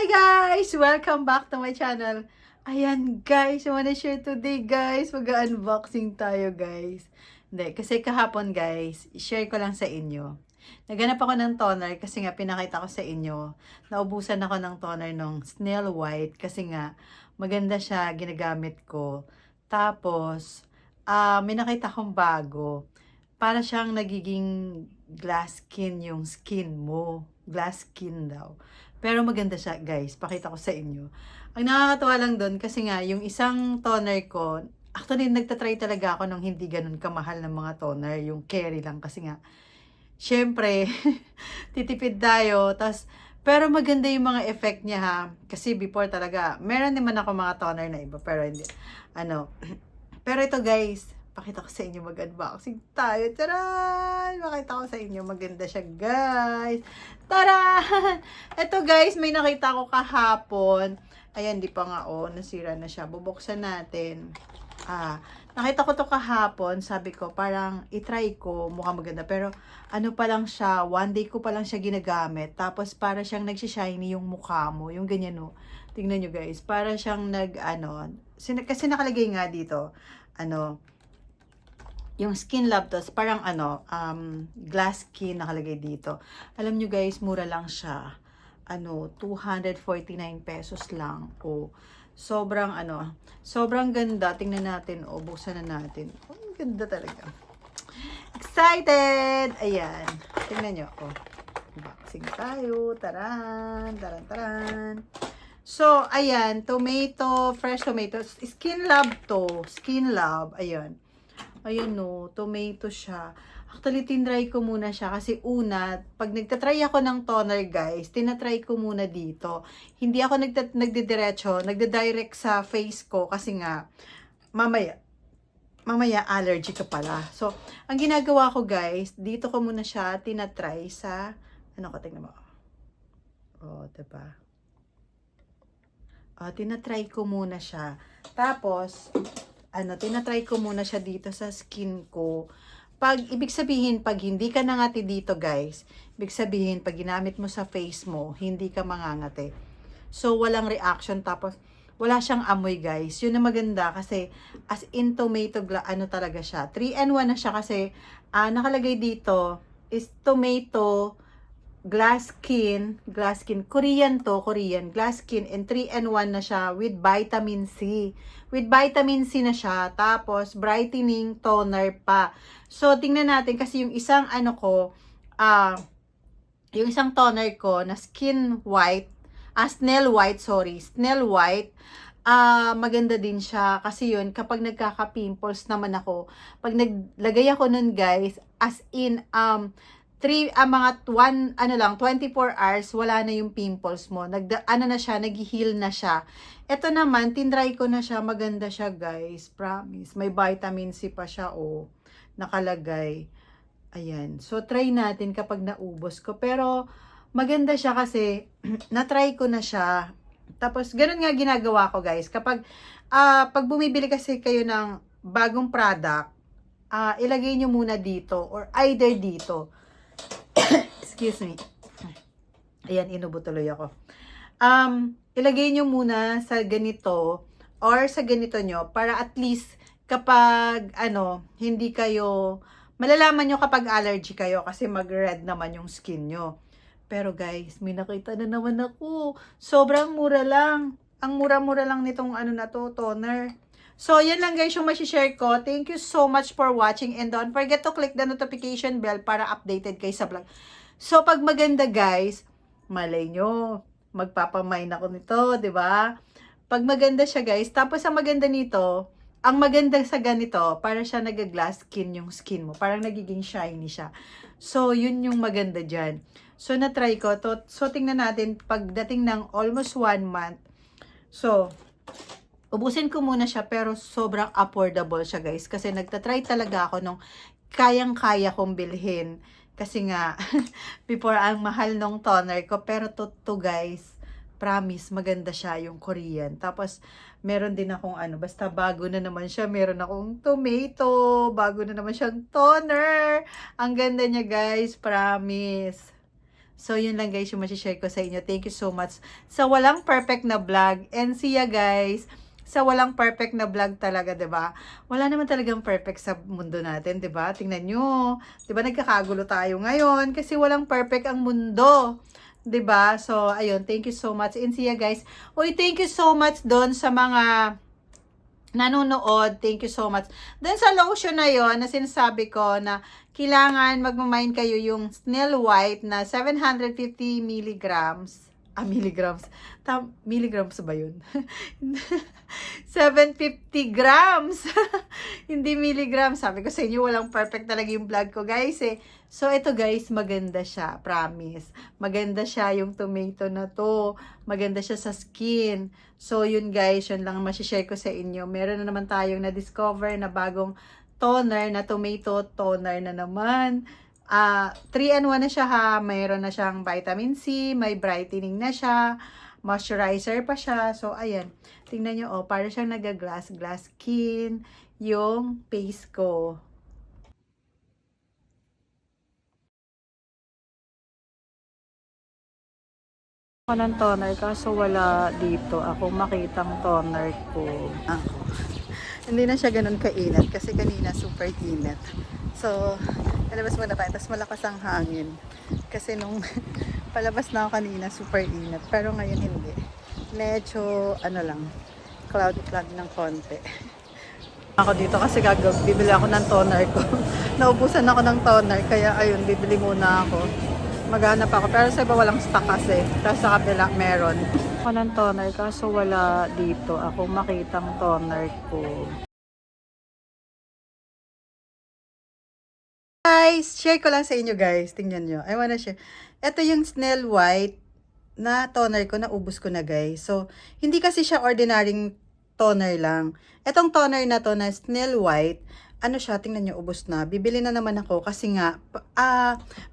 Hi guys! Welcome back to my channel. Ayan guys, I wanna share today guys. Mag-unboxing tayo guys. Hindi, kasi kahapon guys, share ko lang sa inyo. Naghanap ako ng toner kasi nga pinakita ko sa inyo. Naubusan ako ng toner ng Snail White kasi nga maganda siya, ginagamit ko. Tapos, may nakita akong bago. Para siyang nagiging glass skin yung skin mo. Glass skin daw. Pero maganda siya, guys. Pakita ko sa inyo. Ang nakakatuwa lang doon kasi nga, yung isang toner ko, actually, nagtatry talaga ako ng hindi ganun kamahal ng mga toner. Yung carry lang kasi nga, syempre, titipid tayo. Pero maganda yung mga effect niya ha. Kasi before talaga, meron naman ako mga toner na iba. Pero hindi, pero ito guys, pakita ko sa inyo, mag-unboxing tayo. Taran! Pakita ko sa inyo, maganda siya guys. Taran! Ito guys, may nakita ko kahapon. Ayan, di pa nga nasira na siya. Bubuksan natin. Nakita ko to kahapon. Sabi ko, parang itry ko, mukhang maganda. Pero ano pa lang siya, one day ko pa lang siya ginagamit. Tapos para siyang nagsishiny yung mukha mo. Yung ganyan no. Tingnan nyo guys, para siyang kasi nakalagay nga dito, yung Skin Love, tos parang glass skin nakalagay dito. Alam nyo guys, mura lang siya. 249 pesos lang. Sobrang sobrang ganda. Tingnan natin, buksan na natin. Ang ganda talaga. Excited! Ayan. Tingnan nyo, unboxing tayo. Taran, taran, taran. So, ayan, tomato, fresh tomatoes. Skin Love to. Skin Love, ayan. Ayan no, tomato siya. Actually, tinry ko muna siya kasi pag nagtatry ako ng toner guys, tinatry ko muna dito. Hindi ako nagdidiretso sa face ko kasi nga, mamaya allergy ka pala. So, ang ginagawa ko guys, dito ko muna siya tinatry sa, tingnan mo. Diba? Tinatry ko muna siya. Tapos, tinatry ko muna siya dito sa skin ko. Ibig sabihin, pag hindi ka nangati dito guys, ibig sabihin, pag ginamit mo sa face mo, hindi ka mangangati. So, walang reaction. Tapos, wala siyang amoy guys. Yun na maganda kasi, as in tomato, talaga siya. 3-in-1 na siya kasi, nakalagay dito, is tomato, glass skin, Korean glass skin, and 3-in-1 na siya with vitamin C. With vitamin C na siya, tapos brightening toner pa. So, tingnan natin kasi yung isang yung isang toner ko na Snail White, maganda din siya kasi yun, kapag nagkaka-pimples naman ako, pag naglagay ako nun guys, as in, 24 hours, wala na yung pimples mo. Nag-heal na siya. Ito naman, tinry ko na siya. Maganda siya, guys. Promise. May vitamin C pa siya, nakalagay. Ayan. So, try natin kapag naubos ko. Pero, maganda siya kasi, na-try ko na siya. Tapos, ganun nga ginagawa ko, guys. Pag bumibili kasi kayo ng bagong product, ilagay nyo muna dito or either dito. Excuse me. Ayan, inubo tuloy ako. Ilagay nyo muna sa ganito or sa ganito nyo para at least kapag hindi kayo, malalaman nyo kapag allergy kayo kasi mag-red naman yung skin nyo. Pero guys, may nakita na naman ako. Sobrang mura lang. Ang mura-mura lang nitong toner. So, yan lang guys yung share ko. Thank you so much for watching and don't forget to click the notification bell para updated kayo sa vlog. So, pag maganda guys, malay nyo, magpapamain ako nito, di ba? Pag maganda siya guys, tapos ang maganda nito, ang maganda sa ganito, para siya nag-glass skin yung skin mo. Parang nagiging shiny siya. So, yun yung maganda dyan. So, na-try ko. So, tingnan natin, pagdating ng almost 1 month. So, ubusin ko muna siya pero sobrang affordable siya guys. Kasi nagtatry talaga ako nung kayang-kaya kong bilhin. Kasi nga, before ang mahal nung toner ko. Pero to guys, promise, maganda siya yung Korean. Tapos, meron din akong basta bago na naman siya. Meron akong tomato. Bago na naman siyang toner. Ang ganda niya guys, promise. So, yun lang guys yung share ko sa inyo. Thank you so much sa walang perfect na vlog. And see ya guys sa walang perfect na vlog talaga, 'di ba? Wala naman talagang perfect sa mundo natin, 'di ba? Tingnan nyo, 'di ba nagkakagulo tayo ngayon kasi walang perfect ang mundo. 'Di ba? So, ayun, thank you so much. And see ya guys. Uy, thank you so much doon sa mga nanonood. Thank you so much. Doon sa lotion na yon na sinasabi ko na kailangan magmamind kayo yung Snail White na 750 milligrams. Milligrams. Milligrams ba yun? 750 grams. Hindi milligrams. Sabi ko sa inyo, walang perfect talaga yung vlog ko, guys, eh. So, ito, guys, maganda siya. Promise. Maganda siya yung tomato na to. Maganda siya sa skin. So, yun, guys. Yun lang ang masishare ko sa inyo. Meron na naman tayong na-discover na bagong toner na tomato toner na naman. 3-in-1 na siya ha. Mayroon na siyang vitamin C, may brightening na siya, moisturizer pa siya. So, ayan. Tingnan nyo, oh, para siyang glass skin yung face ko. Ako ng toner, kaso wala dito akong makitang toner ko. Hindi na siya ganun kainit kasi kanina super init. So, palabas muna tayo. Tapos malakas ang hangin. Kasi nung palabas na ako kanina, super init. Pero ngayon hindi. Medyo, cloudy ng konti. Ako dito kasi bibili ako ng toner ko. Naubusan ako ng toner. Kaya ayun, bibili muna ako. Maghanap ako. Pero sa iba walang stock kasi. Tapos sa kabila meron. Ako ng toner kaso wala dito ako makitang toner ko. Guys, share ko lang sa inyo guys. Tingnan nyo. I wanna share. Ito yung Snail White na toner ko. Naubos ko na guys. So, hindi kasi siya ordinaryong toner lang. Etong toner na to na Snail White, ano siya, tingnan nyo, ubos na. Bibili na naman ako kasi nga,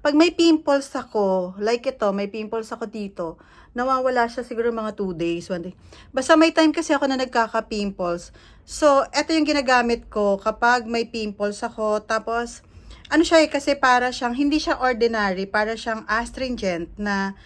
pag may pimples ako, like ito, may pimples ako dito, nawawala siya siguro mga 2 days, 1 day. Basta may time kasi ako na nagkaka-pimples. So, eto yung ginagamit ko kapag may pimples ako, tapos, ano siya kasi para siyang, hindi siya ordinary, para siyang astringent na,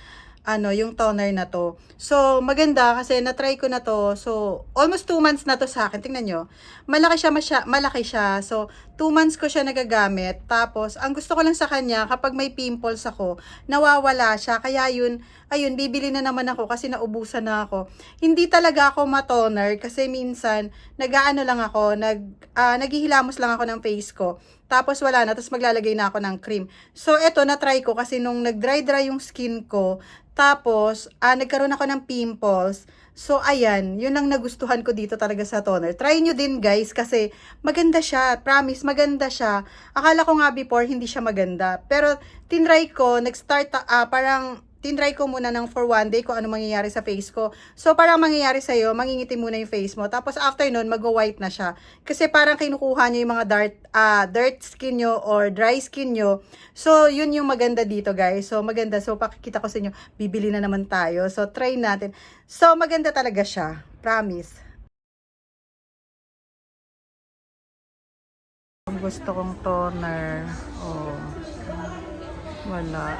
yung toner na to. So, maganda kasi na-try ko na to. So, almost 2 months na to sa akin. Tingnan nyo. Malaki siya. So, 2 months ko siya nagagamit. Tapos, ang gusto ko lang sa kanya, kapag may pimples ako, nawawala siya. Kaya yun, ayun, bibili na naman ako kasi naubusan na ako. Hindi talaga ako ma-toner kasi minsan, naghihilamos lang ako ng face ko. Tapos wala na, tapos maglalagay na ako ng cream. So, eto, na-try ko kasi nung nag-dry yung skin ko, tapos, nagkaroon ako ng pimples. So, ayan, yun ang nagustuhan ko dito talaga sa toner. Try nyo din guys, kasi maganda siya. Promise, maganda siya. Akala ko nga before, hindi siya maganda. Pero, tinry ko, tinry ko muna ng for 1 day kung ano mangyayari sa face ko. So, parang mangyayari sa'yo, mangingiti muna yung face mo. Tapos, after nun, mag-white na siya. Kasi parang kinukuha nyo yung mga dirt skin nyo or dry skin nyo. So, yun yung maganda dito, guys. So, maganda. So, pakikita ko sa inyo, bibili na naman tayo. So, try natin. So, maganda talaga siya. Promise. Ang gusto kong toner. Oh, wala.